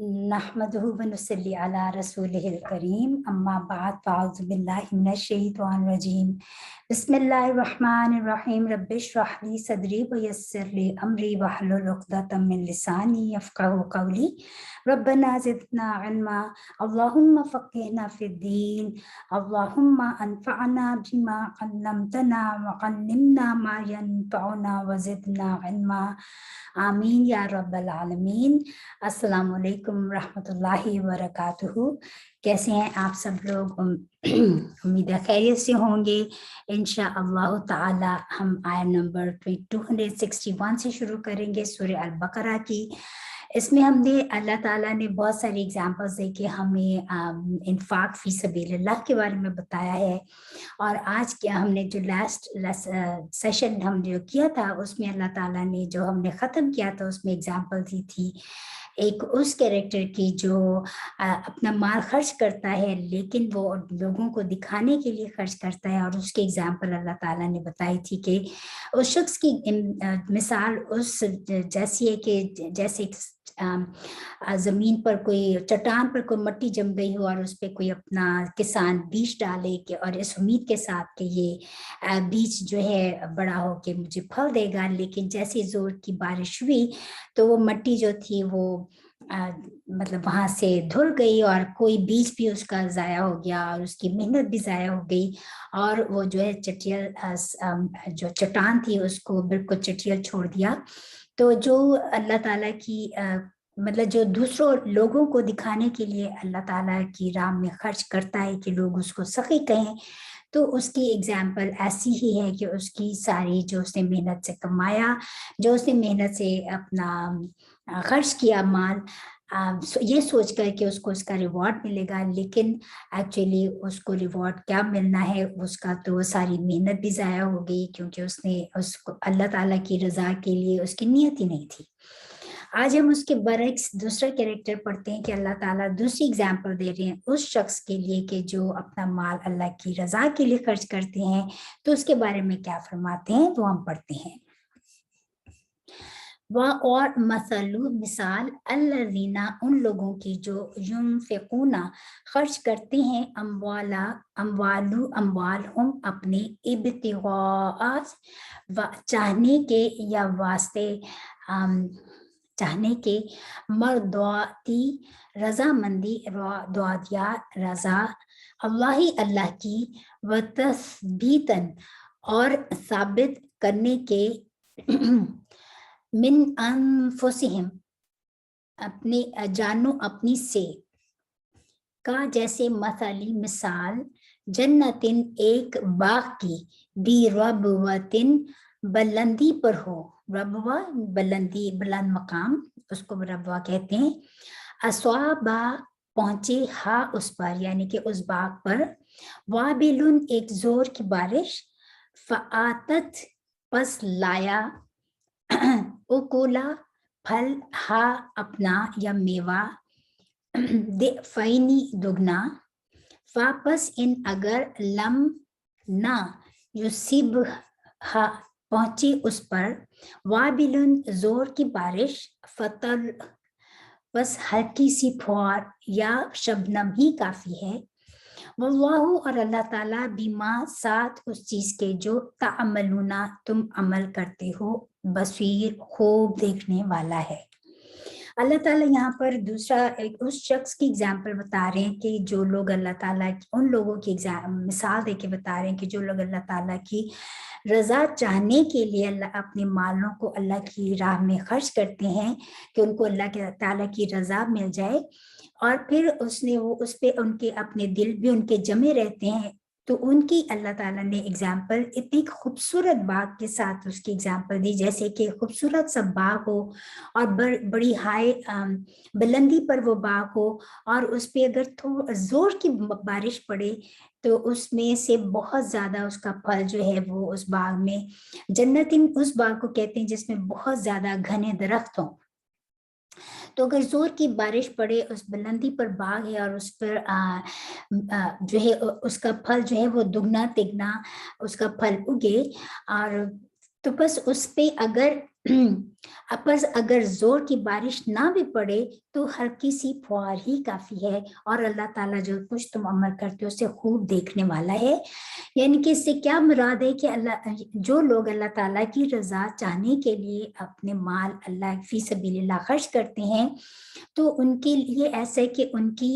नहमदुहु व नुसल्ली अला रसूलिहिल करीम अम्मा बाद फ़अऊज़ु बिल्लाहि मिनश शैतानिर रजीम बिस्मिल्लाहिर रहमानिर रहीम रब्बिश्रह ली सदरी व यस्सिर ली अमरी वहलुल उक़दतम मिन लिसानी यफ़क़हू क़ौली रब्बना ज़िदना इल्मा अल्लाहुम्मा फ़क़्हिना फ़िद्दीन अल्लाहुम्मा अनफ़अना बिमा अल्लमतना व अल्लिमना मा यनफ़अुना व ज़िदना इल्मा आमीन या रब्बल आलमीन। अस्सलामु अलैकुम रहमतुल्लाहि व बरकातुहू। कैसे हैं आप सब लोग? उम्मीद है खैरियत से होंगे। इंशाअल्लाह ताला हम आयत नंबर 261 से शुरू करेंगे सूरह अल बकरा की। इसमें हमने अल्लाह ताला ने बहुत सारी एग्जांपल्स दे के हमें इन्फाक फी सबीलिल्लाह के बारे में बताया है। और आज क्या हमने जो लास्ट सेशन हम जो किया था उसमें अल्लाह ताला ने जो हमने ख़त्म किया था उसमें एग्जांपल दी थी एक उस कैरेक्टर की जो अपना माल खर्च करता है लेकिन वो लोगों को दिखाने के लिए खर्च करता है। और उसके एग्जांपल अल्लाह ताला ने बताई थी कि उस शख्स की मिसाल उस जैसी है कि जैसे ज़मीन पर कोई चट्टान पर कोई मट्टी जम गई हो और उस पर कोई अपना किसान बीज डाले कि और इस उम्मीद के साथ कि ये बीज जो है बड़ा हो के मुझे फल देगा, लेकिन जैसे जोर की बारिश हुई तो वो मट्टी जो थी वो मतलब वहाँ से धुल गई और कोई बीज भी उसका ज़ाया हो गया और उसकी मेहनत भी ज़ाया हो गई और वो जो है चटियल जो चट्टान थी उसको बिल्कुल चटियल छोड़ दिया। तो जो अल्लाह ताला की मतलब जो दूसरों लोगों को दिखाने के लिए अल्लाह ताला की राह में खर्च करता है कि लोग उसको सखी कहें, तो उसकी एग्जाम्पल ऐसी ही है कि उसकी सारी जो उसने मेहनत से कमाया, जो उसने मेहनत से अपना खर्च किया माल, ये सोच कर कि उसको उसका रिवॉर्ड मिलेगा, लेकिन एक्चुअली उसको रिवॉर्ड क्या मिलना है उसका तो वो सारी मेहनत भी ज़ाया हो गई क्योंकि उसने उसको अल्लाह ताला की रज़ा के लिए उसकी नीयत ही नहीं थी। आज हम उसके बरक्स दूसरा कैरेक्टर पढ़ते हैं कि अल्लाह ताला दूसरी एग्जाम्पल दे रहे हैं उस शख्स के लिए कि जो अपना माल अल्लाह की रज़ा के लिए खर्च करते हैं, तो उसके बारे में क्या फरमाते हैं वो हम पढ़ते हैं। वह और मसलू मिसाल अल्लज़ीना उन लोगों की जो युनफ़िक़ूना खर्च करते हैं अम्वाल हम अपने इब्तिग़ाअ चाहने के या वास्ते चाहने के मर्दाती रजामंदी दुआदिया रजा अल्लाह की व तस्बीतन और साबित करने के मिन अनफुसिहिम अपने जानो अपनी से का जैसे मसाली मिसाल जन्नतिन एक बाग की बी रबवतिन बुलंदी पर हो, रबवा बुलंदी बुलंद मकाम उसको रबवा कहते हैं। अस्वाबा पहुंचे हा उस पर यानी कि उस बाग पर, वाबिलुन एक जोर की बारिश, फ़आतत पस लाया उकुला फल हा अपना या मेवा दे फैनी दुगना, वापस इन अगर लम ना युसिब हा पहुंची उस पर, वाबिलुन जोर की बारिश, फतर बस हल्की सी फुहार या शबनम ही काफी है। वल्लाहु और अल्लाह ताला बीमा साथ उस चीज के जो ताअमलूना तुम अमल करते हो बसीर खूब देखने वाला है। अल्लाह ताला यहाँ पर दूसरा एक उस शख्स की एग्जाम्पल बता रहे हैं कि जो लोग अल्लाह ताला उन लोगों की मिसाल देके बता रहे हैं कि जो लोग अल्लाह ताला की रजा चाहने के लिए अल्लाह अपने मालों को अल्लाह की राह में खर्च करते हैं कि उनको अल्लाह के ताला की रजा मिल जाए, और फिर उसने वो उस पे उनके अपने दिल भी उनके जमे रहते हैं, तो उनकी अल्लाह ताला ने एग्जाम्पल इतनी खूबसूरत बाग के साथ उसकी एग्जाम्पल दी, जैसे कि खूबसूरत सा बाग हो और बड़ी हाई बुलंदी पर वो बाग हो और उस पे अगर थोड़ा जोर की बारिश पड़े तो उसमें से बहुत ज्यादा उसका फल जो है वो उस बाग में, जन्नतिन उस बाग को कहते हैं जिसमें बहुत ज्यादा घने दरख्त हों। तो अगर जोर की बारिश पड़े उस बुलंदी पर बाग है और उस पर जो है उसका फल जो है वो दुगना तिगना उसका फल उगे, और तो बस उस पे अगर पर अगर जोर की बारिश ना भी पड़े तो हल्की सी फुहार ही काफी है, और अल्लाह ताला जो कुछ तुम अमल करते हो उसे खूब देखने वाला है। यानी कि इससे क्या मुराद है कि अल्लाह, जो लोग अल्लाह ताला की रजा चाहने के लिए अपने माल अल्लाह फी सबीलिल्लाह खर्च करते हैं, तो उनके लिए ऐसा है कि उनकी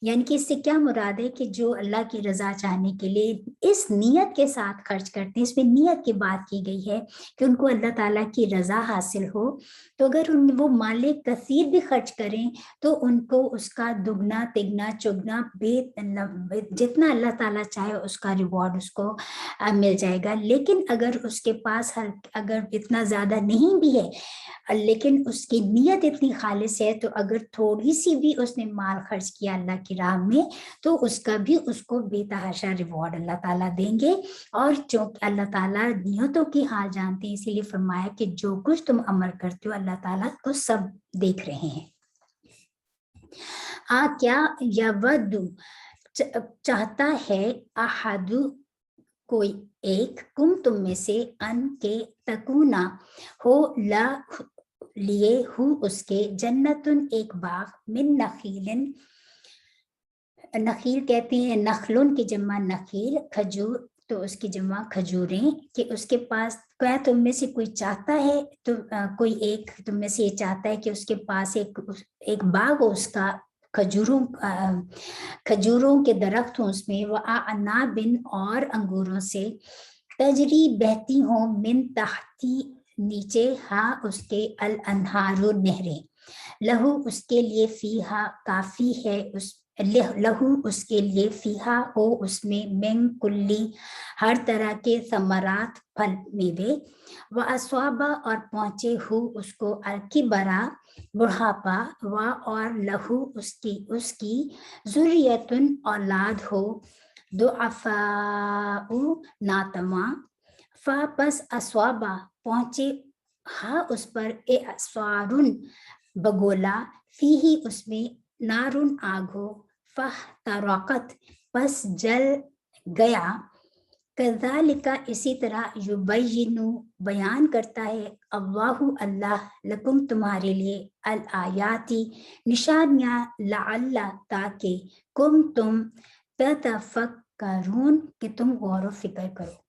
यानी कि इससे क्या मुराद है कि जो अल्लाह की रजा चाहने के लिए इस नियत के साथ खर्च करते हैं, इसमें नियत की बात की गई है कि उनको अल्लाह ताला की रजा हासिल हो, तो अगर वो माले कसीर भी खर्च करें तो उनको उसका दुगना तिगना चुगना जितना अल्लाह ताला चाहे उसका रिवॉर्ड उसको मिल जाएगा। लेकिन अगर उसके पास अगर इतना ज्यादा नहीं भी है लेकिन उसकी नीयत इतनी खालिस है, तो अगर थोड़ी सी भी उसने माल खर्च किया अल्लाह की राह में, तो उसका भी उसको बेतहाशा रिवॉर्ड अल्लाह ताला देंगे। और जो अल्लाह ताला नियतों की हाल जानते हैं, इसीलिए फरमाया कि जो कुछ तुम अमल करते हो अल्लाह ताला को सब देख रहे हैं। क्या यवद्दु चाहता है अहदु कोई एक कुम तुम में से अन के तकुना हो ला लिए हु उसके जन्नतुन एक बाग मिन नखीलिन, नखील कहते हैं नखलुन की जमा नखील, खजूर तो उसकी जमा खजूरें, कि उसके पास क्या तुम में से कोई चाहता है, तो कोई एक तुम में से ये चाहता है कि उसके पास एक बाग हो उसका, खजूरों के दरख्त हो उसमें, वह अनाबिन और अंगूरों से, तजरी बहती हो मिन तहती नीचे हाँ उसके अल अनहारू नहरें, लहू उसके लिए फीहा काफी है लहू उसके लिए फीहा हो उसमें मिन कुल्ली हर तरह के समरात फल मेवे, व अस्वाबा और पहुंचे हु उसको अलकी बरा बुढ़ापा, व और लहू उसकी जुर्रियतुन औलाद हो दुआफाउ नातमा, फा पस अस्वाबा पहुंचे हा उस पर ए अस्वारुन बगोला, फी ही उसमें नारुन आग हो, फह तराकत पस जल गया, कज़ालिका इसी तरह युबय्यिनु बयान करता है अल्लाहु अल्लाह लकुम तुम्हारे लिए अल आयाती निशानियां लअल्ला ताकि कुम तुम ततफक्करून कि तुम गौर फिक्र करो।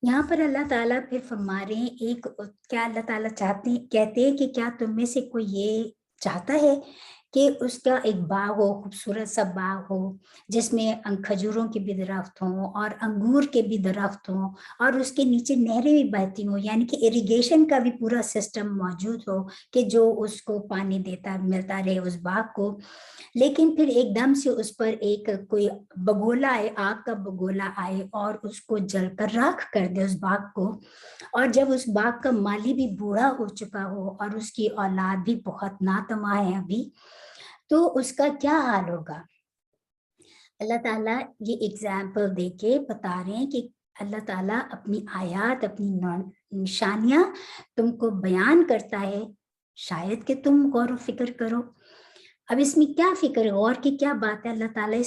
यहाँ पर अल्लाह ताला फिर फरमा रहे हैं क्या अल्लाह ताला कहते हैं कि क्या तुम में से कोई ये चाहता है कि उसका एक बाग हो, खूबसूरत सा बाग हो जिसमें खजूरों के भी दरख्त हों और अंगूर के भी दरख्त हों और उसके नीचे नहरें भी बहती हों, यानी कि इरिगेशन का भी पूरा सिस्टम मौजूद हो कि जो उसको पानी मिलता रहे उस बाग को। लेकिन फिर एकदम से उस पर एक कोई बगोला आए, आग का बगोला आए और उसको जलकर राख कर दे उस बाग को, और जब उस बाग का माली भी बूढ़ा हो चुका हो और उसकी औलाद भी बहुत नातमा है अभी, तो उसका क्या हाल होगा। अल्लाह ताला ये एग्जाम्पल देके बता रहे हैं कि अल्लाह ताला अपनी आयात अपनी निशानियां तुमको बयान करता है, शायद कि तुम गौर फिक्र करो। अब इसमें क्या फिक्र गौर की क्या बात है, अल्लाह ताला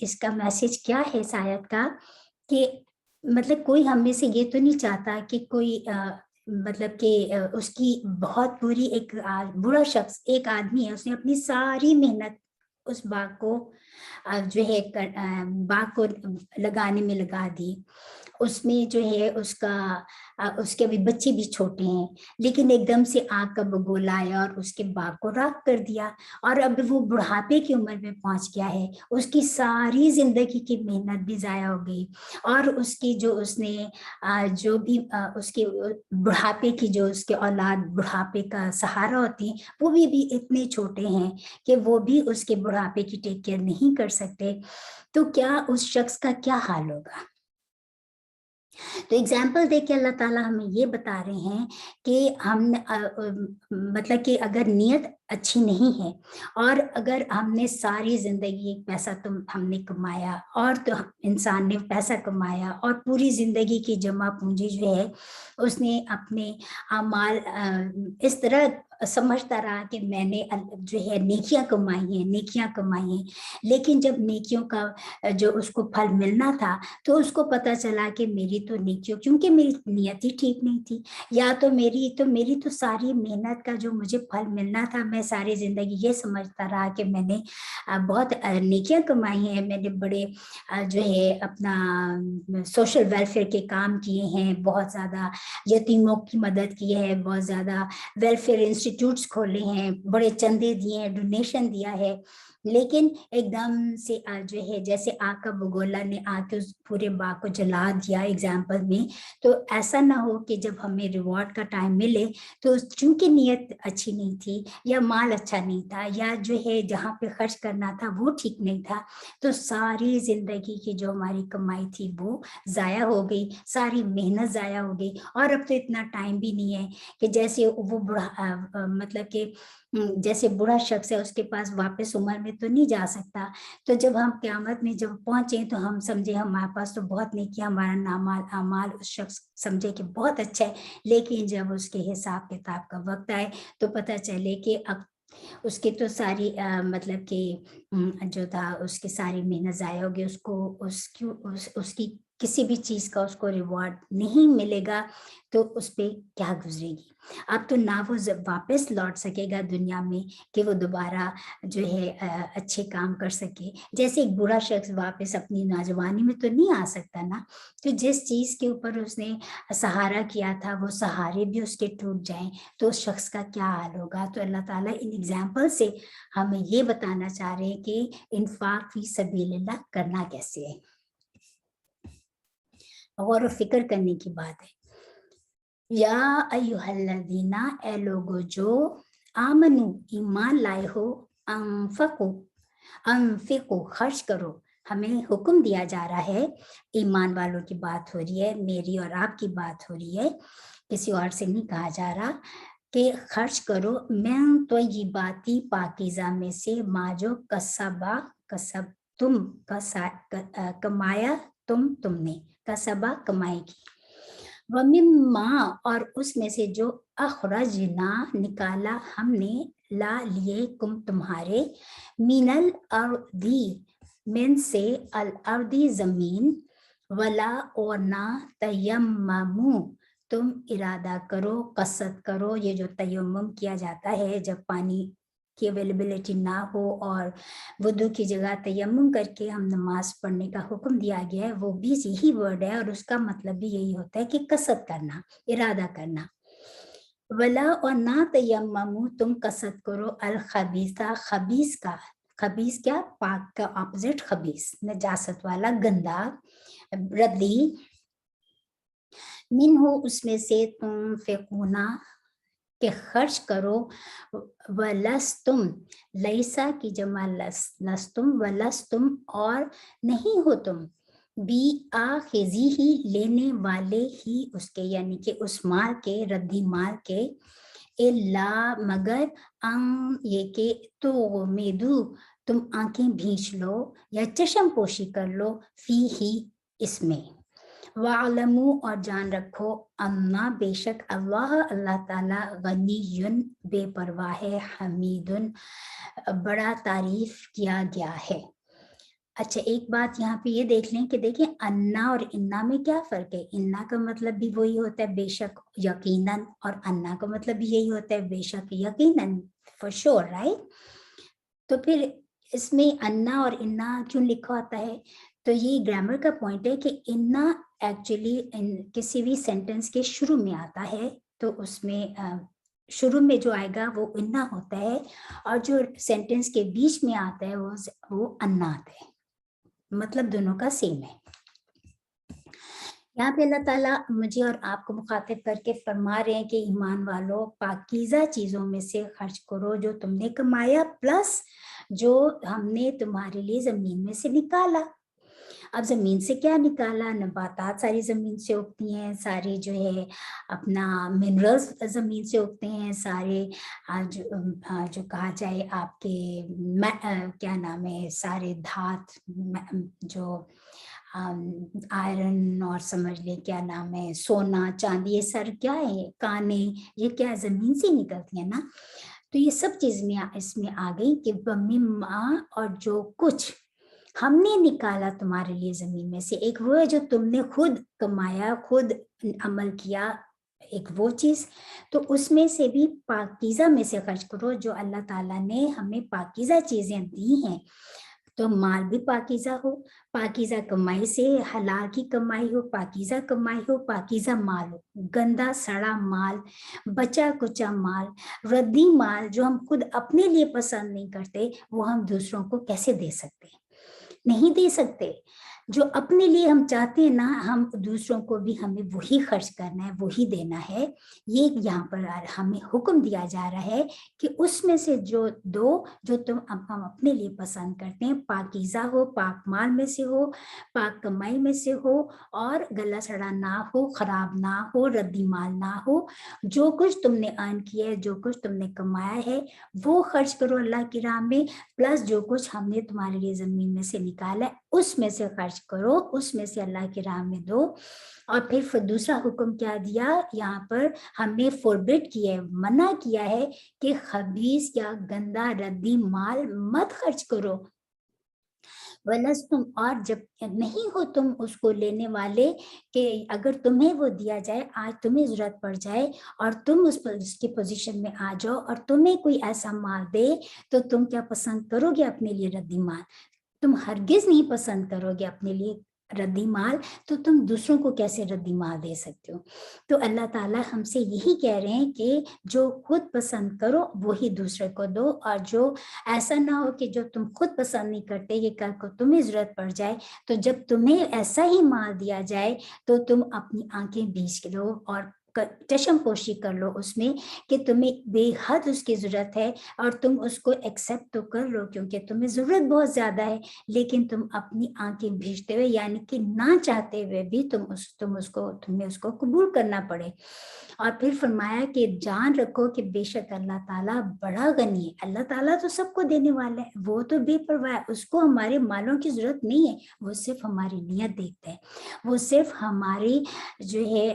इसका मैसेज क्या है इस आयत का, कि मतलब कोई हम में से ये तो नहीं चाहता कि कोई मतलब कि उसकी बहुत बुरी एक बुरा शख्स एक आदमी है, उसने अपनी सारी मेहनत उस बाग को जो है बाग को लगाने में लगा दी, उसमें जो है उसके अभी बच्चे भी छोटे हैं, लेकिन एकदम से आग का बगोला आया और उसके बाग को राख कर दिया, और अब वो बुढ़ापे की उम्र में पहुंच गया है, उसकी सारी जिंदगी की मेहनत भी जाया हो गई, और उसकी जो उसने जो भी उसके बुढ़ापे की जो उसके औलाद बुढ़ापे का सहारा होती वो भी इतने छोटे हैं कि वो भी उसके बुढ़ापे की टेक केयर नहीं कर सकते, तो क्या उस शख्स का क्या हाल होगा। तो एग्जाम्पल देख के अल्लाह ताला हमें ये बता रहे हैं कि हम मतलब कि अगर नीयत अच्छी नहीं है और अगर हमने सारी जिंदगी पैसा हमने कमाया और तो इंसान ने पैसा कमाया और पूरी जिंदगी की जमा पूंजी जो है उसने अपने अमाल इस तरह समझता रहा कि मैंने जो है नेकियां कमाई हैं, लेकिन जब नेकियों का जो उसको फल मिलना था तो उसको पता चला कि मेरी तो नेकियों, क्योंकि मेरी नीयत ही ठीक नहीं थी, या तो मेरी तो सारी मेहनत का जो मुझे फल मिलना था, मैं सारी जिंदगी ये समझता रहा कि मैंने बहुत नेकियां कमाई हैं, मैंने बड़े जो है अपना सोशल वेलफेयर के काम किए हैं, बहुत ज़्यादा यतीमों की मदद की है, बहुत ज़्यादा वेलफेयर इंस्टीट्यूट्स खोले हैं, बड़े चंदे दिए हैं, डोनेशन दिया है। लेकिन एकदम से जो है जैसे आग का बगोला ने आके उस पूरे बाग को जला दिया एग्जाम्पल में, तो ऐसा ना हो कि जब हमें रिवॉर्ड का टाइम मिले तो चूंकि नीयत अच्छी नहीं थी, या माल अच्छा नहीं था, या जो है जहाँ पे खर्च करना था वो ठीक नहीं था, तो सारी जिंदगी की जो हमारी कमाई थी वो जाया हो गई, सारी मेहनत जाया हो गई। और अब तो इतना टाइम भी नहीं है कि जैसे वो बुढ़ा मतलब कि जैसे बूढ़ा शख्स है उसके पास वापस उम्र में तो नहीं जा सकता, तो जब हम क़यामत में जब पहुंचे तो हम समझे हमारे पास तो बहुत नहीं किया, हमारा नामाल अमाल उस शख्स समझे कि बहुत अच्छा है, लेकिन जब उसके हिसाब किताब का वक्त आए तो पता चले कि अब उसकी तो सारी मतलब कि जो था उसकी सारी मेहनत ज़ाया होगी, उसको उसकी किसी भी चीज़ का उसको रिवॉर्ड नहीं मिलेगा, तो उस पे क्या गुजरेगी। अब तो ना वो वापस लौट सकेगा दुनिया में कि वो दोबारा जो है अच्छे काम कर सके। जैसे एक बुरा शख्स वापस अपनी नौजवानी में तो नहीं आ सकता ना, तो जिस चीज़ के ऊपर उसने सहारा किया था वो सहारे भी उसके टूट जाएं तो उस शख्स का क्या हाल होगा। तो अल्लाह ताला इन एग्जाम्पल से हमें ये बताना चाह रहे हैं कि इन्फाक फी सबीलिल्लाह करना कैसे है, गौर व फिक्र करने की बात है। या अय्युहल्लज़ीना, ए लोगो जो आमनू ईमान लाए हो, अनफिकु खर्च करो। हमें हुक्म दिया जा रहा है, ईमान वालों की बात हो रही है, मेरी और आपकी बात हो रही है, किसी और से नहीं कहा जा रहा कि खर्च करो मैं तो ये बाती पाकीज़ा में से माँ जो कसब तुम कमाया तुमने कसबा कमाई की, वमिम्मा और उसमें से जो अखरजना निकाला हमने ला लिए कुम तुम्हारे, मिनल अर्दी मिन से अल अर्दी जमीन, वला और ना तयम्ममु तुम इरादा करो, कसद करो। ये जो तयम्मुम किया जाता है जब पानी की अवेलेबिलिटी ना हो और वुदू की जगह तयम्मुम करके हम नमाज पढ़ने का हुक्म दिया गया है, वो भी यही वर्ड है और उसका मतलब भी यही होता है कि कसद करना, इरादा करना। वला और ना तयम्ममु तुम कसद करो अल खबीसा, खबीस का, खबीस क्या, पाक का ऑपोजिट खबीस, नजासत वाला, गंदा, रद्दी, मिन हो उसमें से तुम फेकूना के खर्च करो, वलस तुम, लैसा की जमा लस तुम, वलस तुम और नहीं हो तुम, बी आखिजी ही लेने वाले ही उसके, यानी कि उस माल के, रद्दी माल के, इल्ला मगर ये के तो मेदू तुम आंखें भींच लो या चश्म पोशी कर लो, फी ही इसमें, वालमू और जान रखो, अन्ना बेशक अल्लाह, अल्लाह ताला, गनीयुन बेपरवाह है, हमीदुन बड़ा तारीफ किया गया है। अच्छा, एक बात यहाँ पे ये देख लें कि देखिए अन्ना और इन्ना में क्या फर्क है। इन्ना का मतलब भी वही होता है बेशक यकीनन, और अन्ना का मतलब भी यही होता है बेशक यकीनन, फॉर श्योर, राइट। तो फिर इसमें अन्ना और इन्ना क्यों लिखा होता है, तो ये ग्रामर का पॉइंट है कि इन्ना एक्चुअली किसी भी सेंटेंस के शुरू में आता है, तो उसमें शुरू में जो आएगा वो इन्ना होता है, और जो सेंटेंस के बीच में आता है वो अन्ना आता है, मतलब दोनों का सेम है। यहाँ पे अल्लाह ताला मुझे और आपको मुखातिब करके फरमा रहे हैं कि ईमान वालों, पाकीज़ा चीज़ों में से खर्च करो जो तुमने कमाया, प्लस जो हमने तुम्हारे लिए ज़मीन में से निकाला। अब ज़मीन से क्या निकाला, नबातात सारी ज़मीन से उगती हैं, सारी जो है अपना मिनरल्स ज़मीन से उगते हैं, सारे जो कहा जाए आपके क्या नाम है, सारे धात जो आयरन और समझ ले क्या नाम है सोना चांदी, ये सर क्या है काने, ये क्या जमीन से निकलती है ना। तो ये सब चीज में इसमें आ गई कि माँ, और जो कुछ हमने निकाला तुम्हारे लिए जमीन में से, एक वो है जो तुमने खुद कमाया, खुद अमल किया, एक वो चीज, तो उसमें से भी पाकीज़ा में से खर्च करो। जो अल्लाह ताला ने हमें पाकीज़ा चीजें दी हैं, तो माल भी पाकीज़ा हो, पाकीज़ा कमाई से, हलाल की कमाई हो, पाकीज़ा कमाई हो, पाकीज़ा माल हो। गंदा सड़ा माल, बचा कुचा माल, रद्दी माल जो हम खुद अपने लिए पसंद नहीं करते, वो हम दूसरों को कैसे दे सकते हैं? नहीं दे सकते। जो अपने लिए हम चाहते हैं ना, हम दूसरों को भी हमें वही खर्च करना है, वही देना है। ये यहाँ पर हमें हुक्म दिया जा रहा है कि उसमें से जो दो जो तुम हम अपने लिए पसंद करते हैं, पाकीज़ा हो, पाक माल में से हो, पाक कमाई में से हो, और गला सड़ा ना हो, खराब ना हो, रद्दी माल ना हो। जो कुछ तुमने अर्न किया है, जो कुछ तुमने कमाया है, वो खर्च करो अल्लाह की राह में, प्लस जो कुछ हमने तुम्हारे लिए जमीन में से निकाला है उसमें से खर्च करो, उसमें से अल्लाह की राह में दो। और फिर दूसरा हुक्म क्या दिया यहाँ पर, हमें फोरबिड किया है, मना किया है कि खबीस या गंदा रद्दी माल मत खर्च करो। वलस तुम, और जब नहीं हो तुम उसको लेने वाले, कि अगर तुम्हें वो दिया जाए, आज तुम्हें जरूरत पड़ जाए और तुम उसकी पोजीशन में आ जाओ और तुम्हें कोई ऐसा माल दे, तो तुम क्या पसंद करोगे अपने लिए रद्दी माल? तुम हरगिज नहीं पसंद करोगे अपने लिए रद्दी माल, तो तुम दूसरों को कैसे रद्दी माल दे सकते हो? तो अल्लाह ताला हमसे यही कह रहे हैं कि जो खुद पसंद करो वही दूसरे को दो, और जो ऐसा ना हो कि जो तुम खुद पसंद नहीं करते, ये कल को तुम्हें जरूरत पड़ जाए, तो जब तुम्हें ऐसा ही माल दिया जाए तो तुम अपनी आंखें बीच लो और चशम पोशी कर लो उसमें, कि तुम्हें बेहद उसकी जरूरत है और तुम उसको एक्सेप्ट तो कर लो क्योंकि तुम्हें जरूरत बहुत ज्यादा है, लेकिन तुम अपनी आंखें भीजते हुए, यानी कि ना चाहते हुए भी तुम्हें उसको कबूल करना पड़े। और फिर फरमाया कि जान रखो कि बेशक अल्लाह ताला बड़ा गनी है। अल्लाह ताला तो सबको देने वाला है, वो तो बेपरवाह है, उसको हमारे मालों की जरूरत नहीं है, वो सिर्फ हमारी नियत देखता है, वो सिर्फ हमारी जो है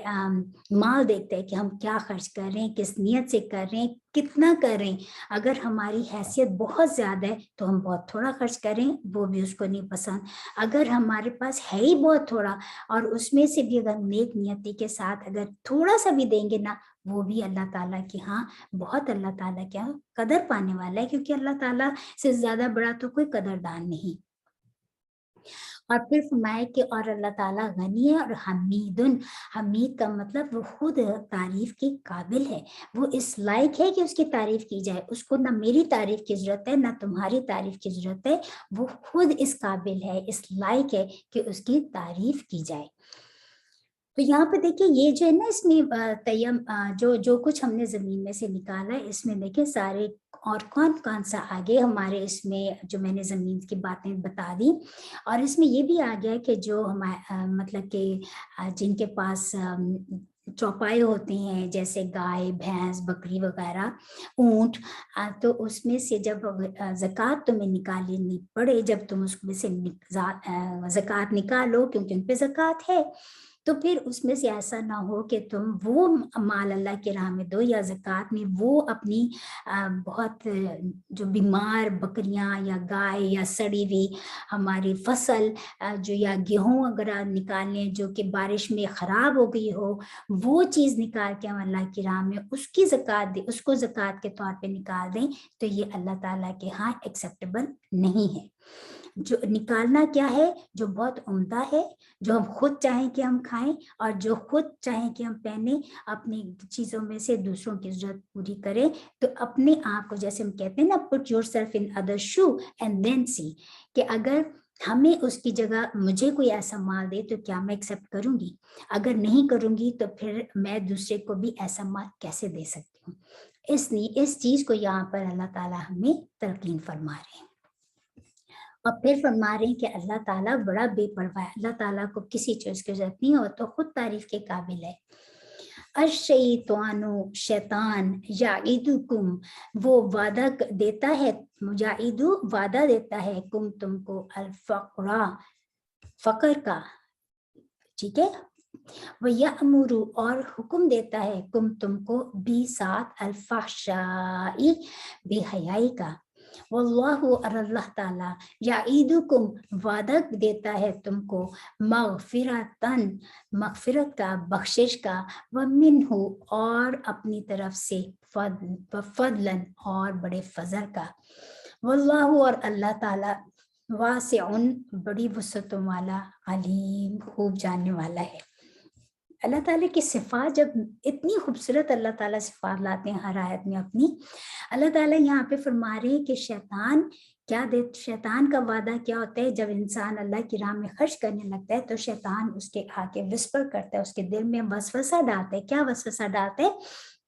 माल देखता है कि हम क्या खर्च कर रहे हैं, किस नियत से कर रहे हैं, कितना कर रहे हैं। अगर हमारी हैसियत बहुत ज्यादा है तो हम बहुत थोड़ा खर्च करें, वो भी उसको नहीं पसंद। अगर हमारे पास है ही बहुत थोड़ा और उसमें से भी अगर नेक नियति के साथ अगर थोड़ा सा भी देंगे ना, वो भी अल्लाह ताला की बहुत अल्लाह ताला क्या कदर पाने वाला है, क्योंकि अल्लाह ताला से ज्यादा बड़ा तो कोई कदरदान नहीं। और फिर फरमाया कि और अल्लाह ताला गनी है और हमीदुन, हमीद का मतलब वो खुद तारीफ के काबिल है, वो इस लायक है कि उसकी तारीफ की जाए, उसको ना मेरी तारीफ की जरूरत है ना तुम्हारी तारीफ की जरूरत है, वो खुद इस काबिल है, इस लायक है कि उसकी तारीफ की जाए। तो यहाँ पे देखिए ये जो है ना, इसमें तयम जो जो कुछ हमने जमीन में से निकाला है, इसमें देखिए सारे और कौन कौन सा आगे हमारे इसमें जो मैंने जमीन की बातें बता दी, और इसमें ये भी आ गया कि जो हमारे मतलब कि जिनके पास चौपाए होते हैं, जैसे गाय भैंस बकरी वगैरह ऊंट, तो उसमें से जब ज़कात तुम्हें निकालनी पड़े, जब तुम उसमें से ज़कात निकालो क्योंकि उन पे ज़कात है, तो फिर उसमें से ऐसा ना हो कि तुम वो माल अल्लाह की राह में दो या ज़कात में वो अपनी बहुत जो बीमार बकरियां या गाय या सड़ी हुई हमारी फसल जो या गेहूं अगर आप निकालें जो कि बारिश में ख़राब हो गई हो, वो चीज़ निकाल के हम अल्लाह की राह में उसकी ज़कात दें, उसको ज़कात के तौर पे निकाल दें, तो ये अल्लाह ताला के यहाँ एक्सेप्टेबल नहीं है। जो निकालना क्या है, जो बहुत उम्दा है, जो हम खुद चाहें कि हम खाएं और जो खुद चाहें कि हम पहने, अपनी चीजों में से दूसरों की जरूरत पूरी करें। तो अपने आप को, जैसे हम कहते हैं ना, put yourself in other shoe and then see, कि अगर हमें उसकी जगह मुझे कोई ऐसा माल दे तो क्या मैं एक्सेप्ट करूंगी? अगर नहीं करूंगी तो फिर मैं दूसरे को भी ऐसा माल कैसे दे सकती हूँ? इसलिए इस चीज को यहाँ पर अल्लाह ताला हमें तलकीन फरमा रहे हैं। और फिर फरमा रहे हैं कि अल्लाह ताला बड़ा बेपरवाह है, अल्लाह ताला को किसी चीज की जरूरत नहीं हो, तो खुद तारीफ के काबिल है। अशैतानु शैतान याइदुकुम, वो वादा देता है, याइदु वादा देता है, कुम तुमको, अल फक्रा فقر کا, ٹھیک ہے. وَيَأْمُرُ اور حکم دیتا ہے تم کو بھی ساتھ الفحشائی بے حیائی کا. واللہ اور اللہ تعالیٰ یعیدکم وعدہ دیتا ہے تم کو مغفرتاً مغفرت کا, بخشش کا, ومنہ اور اپنی طرف سے, فضلاً اور بڑے فضل کا. واللہ اور اللہ تعالیٰ واسع بڑی وسعتوں والا, علیم خوب جاننے والا ہے. اللہ تعالیٰ کی صفات جب اتنی خوبصورت اللہ تعالیٰ صفات لاتے ہیں ہر آیت میں اپنی, اللہ تعالیٰ یہاں پہ فرما رہے ہیں کہ شیطان کا وعدہ کیا ہوتا ہے. جب انسان اللہ کی راہ میں خرچ کرنے لگتا ہے تو شیطان اس کے آگے وسپر کرتا ہے, اس کے دل میں وسوسہ ڈالتا ہے. کیا وسوسہ ڈالتا ہے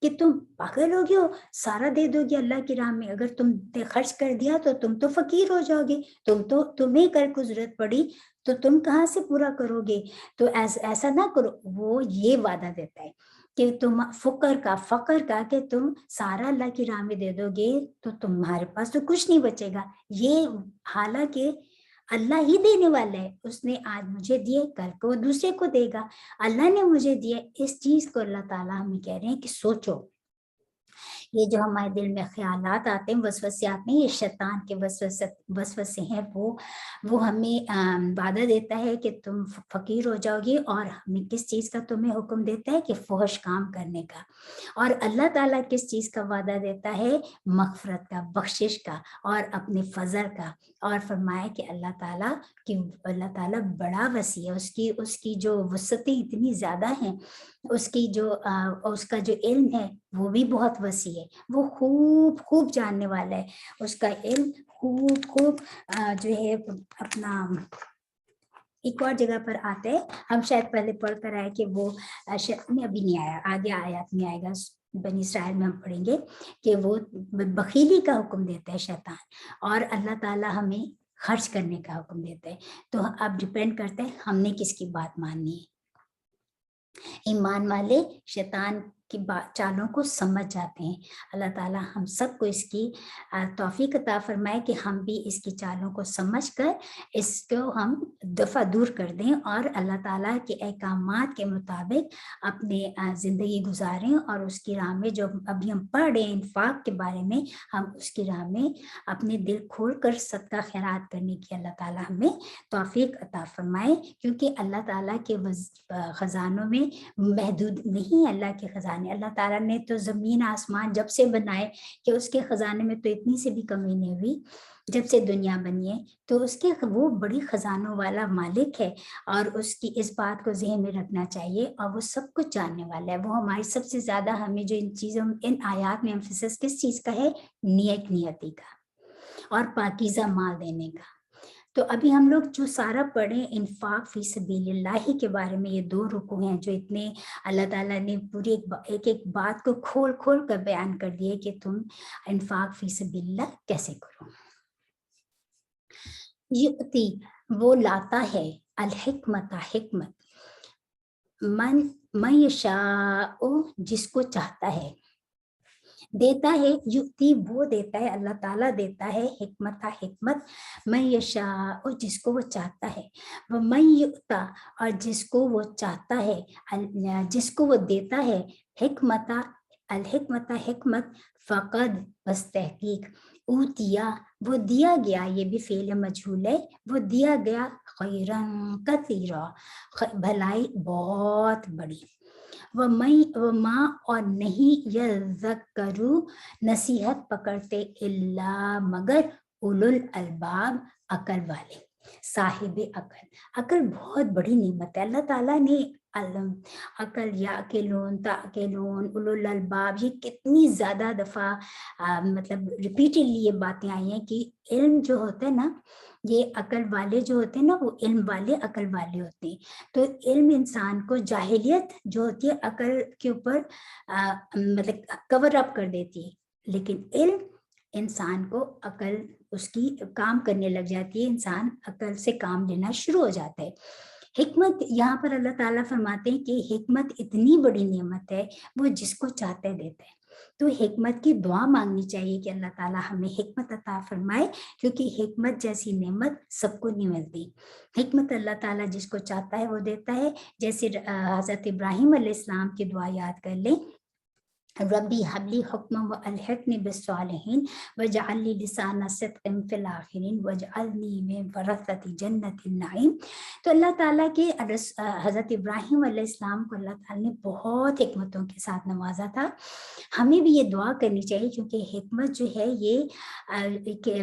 کہ تم پاگل ہو گئے ہو, سارا دے دو گے اللہ کی راہ میں, اگر تم نے خرچ کر دیا تو تم تو فقیر ہو جاؤ گے, تمہیں کر کو ضرورت پڑی تو تم کہاں سے پورا کرو گے, تو ایسا نہ کرو. وہ یہ وعدہ دیتا ہے کہ تم فقر کا کہ تم سارا اللہ کی راہ میں دے دو گے تو تمہارے پاس تو کچھ نہیں بچے گا. یہ حالانکہ اللہ ہی دینے والا ہے, اس نے آج مجھے دیے, کل کو دوسرے کو دے گا. اللہ نے مجھے دیے, اس چیز کو اللہ تعالیٰ ہمیں کہہ رہے ہیں کہ سوچو. یہ جو ہمارے دل میں خیالات آتے ہیں, وسوسے آتے ہیں, یہ شیطان کے وسوسے ہیں. وہ ہمیں وعدہ دیتا ہے کہ تم فقیر ہو جاؤ گی, اور ہمیں کس چیز کا تمہیں حکم دیتا ہے کہ فحش کام کرنے کا. اور اللہ تعالیٰ کس چیز کا وعدہ دیتا ہے, مغفرت کا, بخشش کا, اور اپنے فضل کا. اور فرمایا کہ اللہ تعالیٰ بڑا وسیع ہے, اس کی جو وسعتیں اتنی زیادہ ہیں, اس کا جو علم ہے وہ بھی بہت وسیع ہے. وہ خوب جاننے والا ہے, اس کا علم خوب جو ہے اپنا. ایک اور جگہ پر آتے ہیں, ہم شاید پہلے پڑھ کر آئے کہ وہ میں ابھی نہیں آیا, آگے آیات میں آئے گا, بنی اسرائیل میں ہم پڑھیں گے کہ وہ بخیلی کا حکم دیتا ہے شیطان, اور اللہ تعالیٰ ہمیں خرچ کرنے کا حکم دیتا ہے. تو اب ڈیپینڈ کرتا ہے ہم نے کس کی بات ماننی ہے. ایمان والے شیطان کی چالوں کو سمجھ جاتے ہیں. اللہ تعالیٰ ہم سب کو اس کی توفیق عطا فرمائے کہ ہم بھی اس کی چالوں کو سمجھ کر اس کو ہم دفع دور کر دیں, اور اللہ تعالیٰ کے احکامات کے مطابق اپنے زندگی گزاریں. اور اس کی راہ میں جو ابھی ہم پڑھ رہے ہیں انفاق کے بارے میں, ہم اس کی راہ میں اپنے دل کھول کر صدقہ خیرات کرنے کی اللہ تعالیٰ ہمیں توفیق عطا فرمائے. کیونکہ اللہ تعالیٰ کے خزانوں میں محدود نہیں اللہ کے خزانے. اللہ تعالیٰ نے تو زمین آسمان جب سے بنائے کہ اس کے خزانے میں تو اتنی سی بھی کمی نہیں ہوئی جب سے دنیا بنی ہے. تو وہ بڑی خزانوں والا مالک ہے, اور اس کی اس بات کو ذہن میں رکھنا چاہیے. اور وہ سب کچھ جاننے والا ہے. وہ ہماری سب سے زیادہ ہمیں جو ان آیات میں ایمفیسس کس چیز کا ہے, نیک نیتی کا اور پاکیزہ مال دینے کا. تو ابھی ہم لوگ جو سارا پڑھیں انفاق فی سبیل اللہ کے بارے میں, یہ 2 رکوع ہیں جو اتنے اللہ تعالیٰ نے پوری ایک بات کو کھول کر بیان کر دیے کہ تم انفاق فی سبیل اللہ کیسے کرو. یؤتی وہ لاتا ہے, الحکمت حکمت, من یشاء جس کو چاہتا ہے, دیتا ہے. یؤتی وہ دیتا ہے, اللہ تعالیٰ دیتا ہے حکمت, من یشاء جس کو وہ چاہتا ہے, ومن یؤتا اور جس کو وہ چاہتا ہے, جس کو وہ دیتا ہے الحکمت فقد بس تحقیق, اوتیا وہ دیا گیا, یہ بھی فعل مجہول ہے, وہ دیا گیا, خیرن کثیرا بھلائی بہت بڑی. وما اور نہیں یذکروا نصیحت پکڑتے الا مگر اولو الالباب عقل والے, صاحب عقل بہت بڑی نعمت ہے. اللہ تعالیٰ نے عقل, یعقلون, تعقلون, اولو الالباب, یہ کتنی زیادہ دفعہ مطلب ریپیٹڈلی یہ باتیں آئی ہیں کہ علم جو ہوتا ہے نا, یہ عقل والے جو ہوتے ہیں نا, وہ علم والے عقل والے ہوتے ہیں. تو علم انسان کو جاہلیت جو ہوتی ہے عقل کے اوپر مطلب کور اپ کر دیتی ہے, لیکن علم انسان کو عقل اس کی کام کرنے لگ جاتی ہے, انسان عقل سے کام لینا شروع ہو جاتا ہے. हिकमत यहाँ पर अल्लाह ताला फरमाते हैं कि हिकमत इतनी बड़ी नेमत है, वो जिसको चाहते देता है। तो हिकमत की दुआ मांगनी चाहिए कि अल्लाह ताला हमें हिकमत अता फरमाए, क्योंकि हिकमत जैसी नेमत सबको नहीं मिलती। हिकमत अल्लाह ताला जिसको चाहता है वो देता है। जैसे हज़रत इब्राहीम अलैहिस्सलाम की दुआ याद कर लें, रब्बी हबली हुक्मन व अलहिकनी बिस्सालिहीन वजअलनी लिसाना सिद्क़िन फिल आखिरीन वजअलनी मिन वरसती जन्नतिन नईम। तो अल्लाह ताला के हज़रत इब्राहीम अलैहिस्सलाम को अल्लाह ताला ने बहुत हिकमतों के साथ नवाजा था। हमें भी ये दुआ करनी चाहिए, क्योंकि हिकमत जो है ये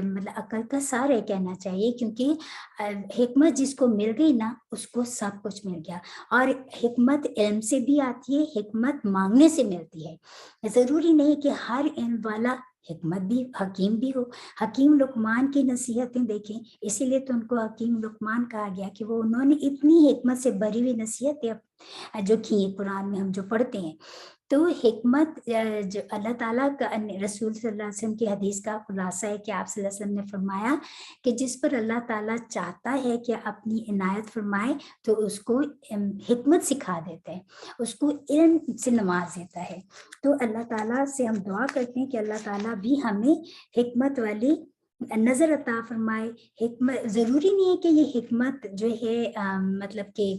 मतलब अकल का सार है कहना चाहिए, क्योंकि हिकमत जिसको मिल गई ना उसको सब कुछ मिल गया। और हिकमत इल्म से भी आती है, हिकमत मांगने से मिलती है। जरूरी नहीं कि हर इल्म वाला हिकमत भी हकीम भी हो। हकीम लुकमान की नसीहतें देखें, इसीलिए तो उनको हकीम लुकमान कहा गया कि वो उन्होंने इतनी हिकमत से भरी हुई नसीहतें जो की कुरान में हम जो पढ़ते हैं। तो हिकमत जो अल्लाह ताला का रसूल सल्लल्लाहु अलैहि वसल्लम की हदीस का खुलासा है कि आप सल्लल्लाहु अलैहि वसल्लम ने फरमाया कि जिस पर अल्लाह ताला चाहता है कि अपनी इनायत फरमाए तो उसको हिकमत सिखा देता है, उसको इल्म से नवाज देता है। तो अल्लाह ताला से हम दुआ करते हैं कि अल्लाह ताला भी हमें हिकमत वाली नजर अता फरमाए। हिकमत जरूरी नहीं है कि ये हिकमत जो है मतलब कि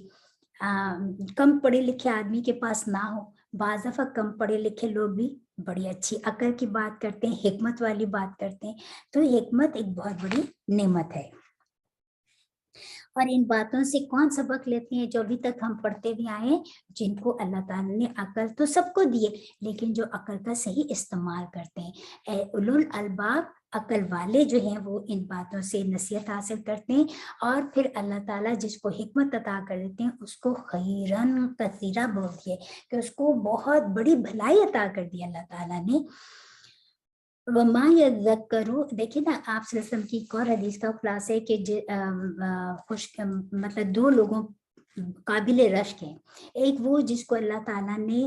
कम पढ़े लिखे आदमी के पास ना हो। बाज़ दफ़ा कम पढ़े लिखे लोग भी बड़ी अच्छी अकल की बात करते हैं, हिकमत वाली बात करते हैं। तो हिकमत एक बहुत बड़ी नेमत है। और इन बातों से कौन सबक लेते हैं? जो अभी तक हम पढ़ते भी आए हैं, जिनको अल्लाह ताला ने अकल तो सबको दी है, लेकिन जो अकल का सही इस्तेमाल करते हैं, उलुल अलबाब अकल वाले जो हैं वो इन बातों से नसीहत हासिल करते हैं। और फिर अल्लाह ताला जिसको हिकमत अता कर देते हैं उसको खैरन कसीरा बोलती है कि उसको बहुत बड़ी भलाई अता कर दी अल्लाह ताला ने। वमा यज़क्करू, देखिए ना आप सल्लल्लाहु अलैहि वसल्लम की एक और हदीस का खुलासा है कि मतलब दो लोगों काबिल रश्क हैं। एक वो जिसको अल्लाह ताला ने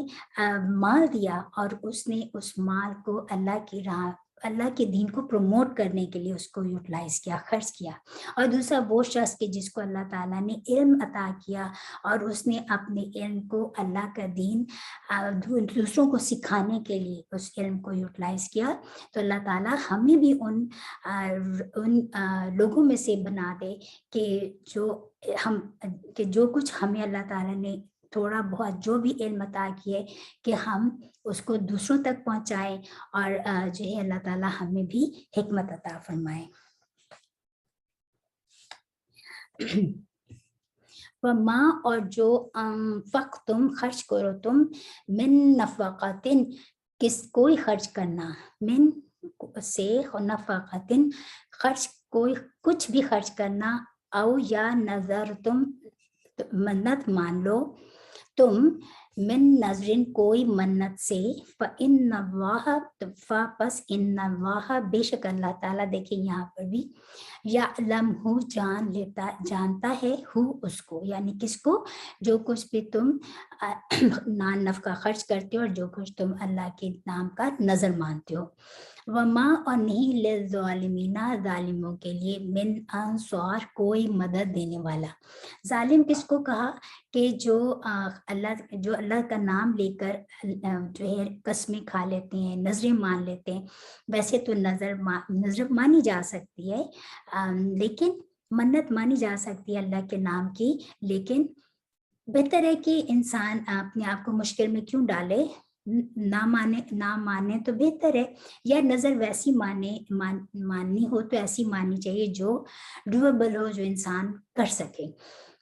माल दिया और उसने उस माल को अल्लाह के दीन को प्रमोट करने के लिए उसको यूटिलाइज किया, खर्च किया। और दूसरा वो शख्स के जिसको अल्लाह ताला ने इल्म अता किया और उसने अपने इल्म को अल्लाह का दीन दूसरों को सिखाने के लिए उस इल्म को यूटिलाइज किया। तो अल्लाह ताला हमें भी उन लोगों में से बना दे कि जो कुछ हमें अल्लाह ताला ने थोड़ा बहुत जो भी इल्म अता किए कि हम उसको दूसरों तक पहुंचाएं। और जो है अल्लाह ताला हमें भी हिकमत अता फरमाए। वमा, और जो फक तुम खर्च करो तुम मिन नफक़तिन, कोई खर्च करना, मिन से नफक़तिन खर्च, कोई कुछ भी खर्च करना, औ या नजर तुम मन्नत मान लो तुम, मिन नजरिन कोई मन्नत से, पस इन्नल्लाह बेशक अल्लाह ताला, देखिए यहाँ पर भी यालमहु जानता है हु उसको, यानी किसको, जो कुछ भी तुम नान नफका खर्च करते हो और जो कुछ तुम अल्लाह के नाम का नजर मानते हो। वमा, और नहीं लिज़ालिमीना जालिमों के लिए, मिन अंसार कोई मदद देने वाला। जालिम किसको कहा कि जो अल्लाह का नाम लेकर जो है कसमें खा लेते हैं, नजरें मान लेते हैं। वैसे तो नजर मानी जा सकती है, लेकिन मन्नत मानी जा सकती है अल्लाह के नाम की, लेकिन बेहतर है कि इंसान अपने आप को मुश्किल में क्यों डाले, ना माने तो बेहतर है। या नजर वैसी माननी हो तो ऐसी माननी चाहिए जो डूएबल हो, जो इंसान कर सके।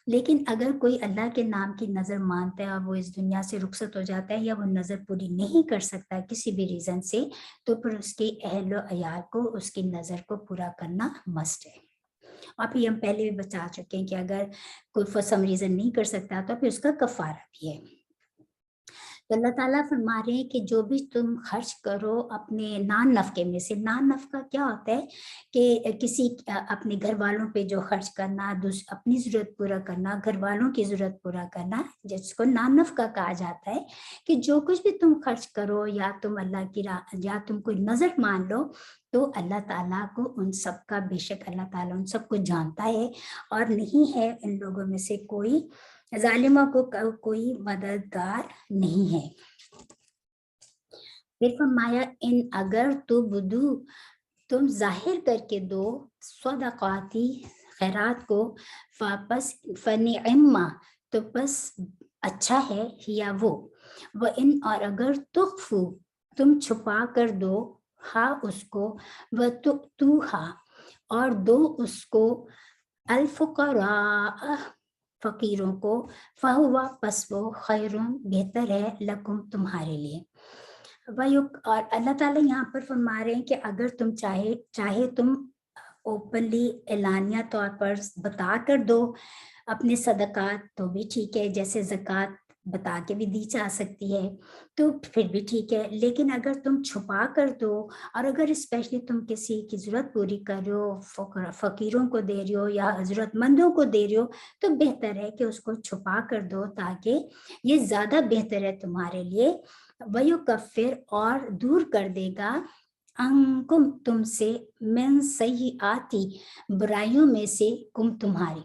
लेकिन अगर कोई अल्लाह के नाम की नजर मानता है और वो इस दुनिया से रुखसत हो जाता है या वो नजर पूरी नहीं कर सकता किसी भी रीजन से, तो फिर उसके अहल अयाल को उसकी नजर को पूरा करना मस्ट है। और फिर हम पहले भी बता चुके हैं कि अगर कोई फॉर सम रीजन नहीं कर सकता तो फिर उसका कफारा भी है। تو اللہ تعالیٰ فرما رہے ہیں کہ جو بھی تم خرچ کرو اپنے نان نفقے میں سے، نان نفقہ کیا ہوتا ہے کہ کسی اپنے گھر والوں پہ جو خرچ کرنا، اپنی ضرورت پورا کرنا، گھر والوں کی ضرورت پورا کرنا، جس کو نان نفقہ کہا جاتا ہے، کہ جو کچھ بھی تم خرچ کرو یا تم اللہ کی راہ یا تم کوئی نظر مان لو، تو اللہ تعالیٰ کو ان سب کا، بے شک اللہ تعالیٰ ان سب کو جانتا ہے، اور نہیں ہے ان لوگوں میں سے کوئی ظالموں کو کوئی مددگار نہیں ہے۔ پھر فرمایا ان اگر تو بدو، تم ظاہر کر کے دو، صدقاتی خیرات کو، واپس فنعما، تو بس اچھا ہے، یا وہ ان اور اگر تخفو، تم چھپا کر دو، ہاں اس کو، وتؤتوہا، اور دو اس کو، الفقراء، فقیروں کو، فہوا، پس وہ، خیرون، بہتر ہے، لکم، تمہارے لیے۔ اور اللہ تعالیٰ یہاں پر فرما رہے ہیں کہ اگر تم چاہے تم اوپنلی اعلانیہ طور پر بتا کر دو اپنے صدقات، تو بھی ٹھیک ہے، جیسے زکوٰۃ بتا کے بھی دی جا سکتی ہے، تو پھر بھی ٹھیک ہے، لیکن اگر تم چھپا کر دو، اور اگر اسپیشلی تم کسی کی ضرورت پوری کر رہے ہو، فقیروں کو دے رہے ہو یا ضرورت مندوں کو دے رہے ہو، تو بہتر ہے کہ اس کو چھپا کر دو، تاکہ یہ زیادہ بہتر ہے تمہارے لیے۔ وَيُكَفِّرْ، اور دور کر دے گا، عنکم، تم سے، من سیئاتی، برائیوں میں سے، کم، تمہاری۔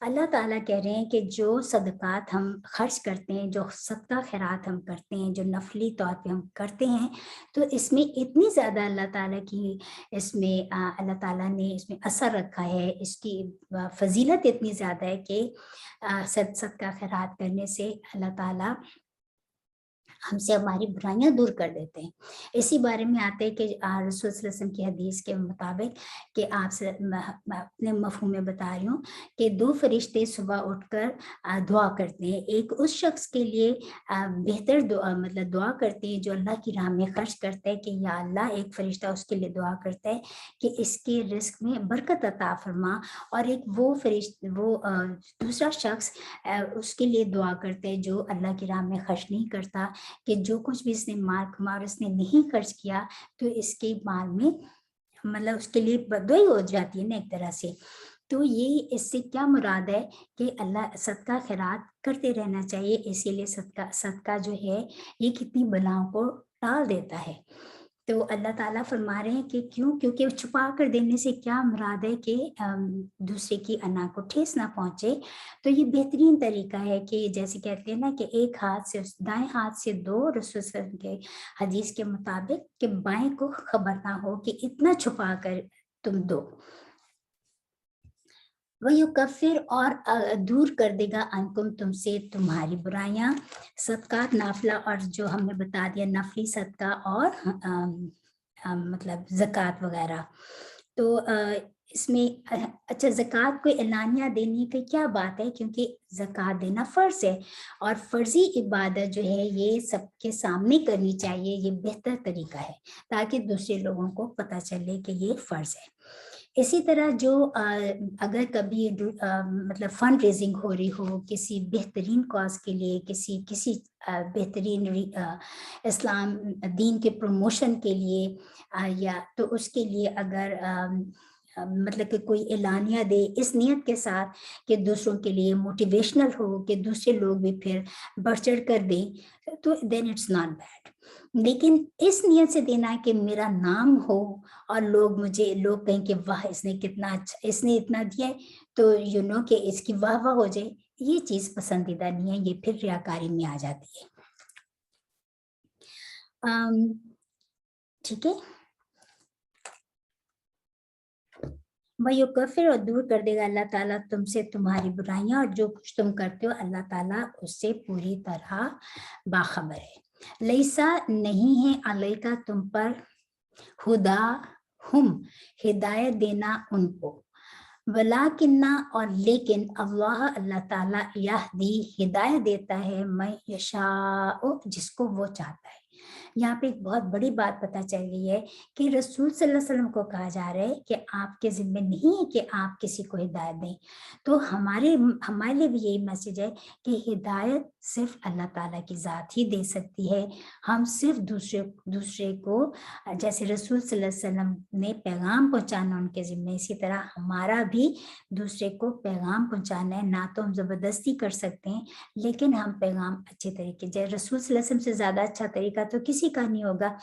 اللہ تعالیٰ کہہ رہے ہیں کہ جو صدقات ہم خرچ کرتے ہیں، جو صدقہ خیرات ہم کرتے ہیں، جو نفلی طور پہ ہم کرتے ہیں، تو اس میں اتنی زیادہ اللہ تعالیٰ کی، اس میں اللہ تعالیٰ نے اس میں اثر رکھا ہے، اس کی فضیلت اتنی زیادہ ہے کہ صدقہ خیرات کرنے سے اللہ تعالیٰ ہم سے ہماری برائیاں دور کر دیتے ہیں۔ اسی بارے میں آتے ہیں کہ رسول صلی اللہ علیہ وسلم کی حدیث کے مطابق، کہ آپ سے میں اپنے مفہوم میں بتا رہی ہوں، کہ دو فرشتے صبح اٹھ کر دعا کرتے ہیں، ایک اس شخص کے لیے بہتر مطلب دعا کرتے ہیں جو اللہ کی راہ میں خرچ کرتا ہے، کہ یا اللہ، ایک فرشتہ اس کے لیے دعا کرتا ہے کہ اس کے رزق میں برکت عطا فرما، اور ایک وہ دوسرا شخص اس کے لیے دعا کرتا ہے جو اللہ کی راہ میں خرچ نہیں کرتا، کہ جو کچھ بھی اس نے مال کما اور اس نے نہیں خرچ کیا، تو اس کے مال میں مطلب اس کے لیے بدعائی ہو جاتی ہے نا ایک طرح سے۔ تو یہ اس سے کیا مراد ہے کہ اللہ صدقہ خیرات کرتے رہنا چاہیے، اسی لیے صدقہ جو ہے یہ کتنی بلاؤں کو ٹال دیتا ہے۔ تو اللہ تعالیٰ فرما رہے ہیں کہ کیوں، کیونکہ چھپا کر دینے سے کیا مراد ہے کہ دوسرے کی انا کو ٹھیس نہ پہنچے۔ تو یہ بہترین طریقہ ہے کہ جیسے کہتے ہیں نا کہ ایک ہاتھ سے، دائیں ہاتھ سے دو، رسول صلی اللہ علیہ وسلم کے حدیث کے مطابق، کہ بائیں کو خبر نہ ہو کہ اتنا چھپا کر تم دو۔ وَيُكَفِّرْ، اور دور کر دے گا، عنکم، تم سے، تمہاری برائیاں، صدقات نافلہ، اور جو ہم نے بتا دیا نفلی صدقہ اور مطلب زکوٰۃ وغیرہ۔ تو اس میں اچھا، زکوٰۃ کو اعلانیہ دینے کی کیا بات ہے، کیونکہ زکوٰۃ دینا فرض ہے، اور فرضی عبادت جو ہے یہ سب کے سامنے کرنی چاہیے، یہ بہتر طریقہ ہے، تاکہ دوسرے لوگوں کو پتہ چلے کہ یہ فرض ہے۔ اسی طرح جو اگر کبھی مطلب فنڈ ریزنگ ہو رہی ہو کسی بہترین کاز کے لیے، کسی بہترین اسلام دین کے پروموشن کے لیے، یا تو اس کے لیے اگر مطلب کہ کوئی اعلانیہ دے اس نیت کے ساتھ کہ دوسروں کے لیے موٹیویشنل ہو، کہ دوسرے لوگ بھی پھر بڑھ چڑھ کر دیں، تو دین اٹس ناٹ بیڈ۔ لیکن اس نیت سے دینا کہ میرا نام ہو اور لوگ کہیں کہ واہ، اس نے کتنا اچھا، اس نے اتنا دیا ہے، تو کہ اس کی واہ واہ ہو جائے، یہ چیز پسندیدہ نہیں ہے، یہ پھر ریاکاری میں آ جاتی ہے۔ ٹھیک ہے، وَيُكَفِّرْ، اور دور کر دے گا اللہ تعالیٰ تم سے تمہاری برائیاں، اور جو کچھ تم کرتے ہو اللہ تعالیٰ اس سے پوری طرح باخبر ہے۔ لیسا، نہیں ہے، علیکا، تم پر، ہدا ہم، ہدایت دینا ان کو، ولیکنہ، اور لیکن، اللہ تعالیٰ، یہدی، ہدایت دیتا ہے، میں یشاء، جس کو وہ چاہتا ہے۔ यहाँ पे एक बहुत बड़ी बात पता चल गई है कि रसूल सल्लल्लाहु अलैहि वसल्लम को कहा जा रहा है कि आपके जिम्मे नहीं है कि आप किसी को हिदायत दें। तो हमारे लिए भी यही मैसेज है कि हिदायत सिर्फ अल्लाह ताला की ज़ात ही दे सकती है। हम सिर्फ दूसरे को जैसे रसूल सल्लल्लाहु अलैहि वसल्लम ने पैगाम पहुंचाना उनके जिम्मे, इसी तरह हमारा भी दूसरे को पैगाम पहुंचाना है। ना तो हम ज़बरदस्ती कर सकते हैं, लेकिन हम पैगाम अच्छे तरीके, जैसे रसूल सल्लल्लाहु अलैहि वसल्लम से ज़्यादा अच्छा तरीका तो किसी का नहीं होगा,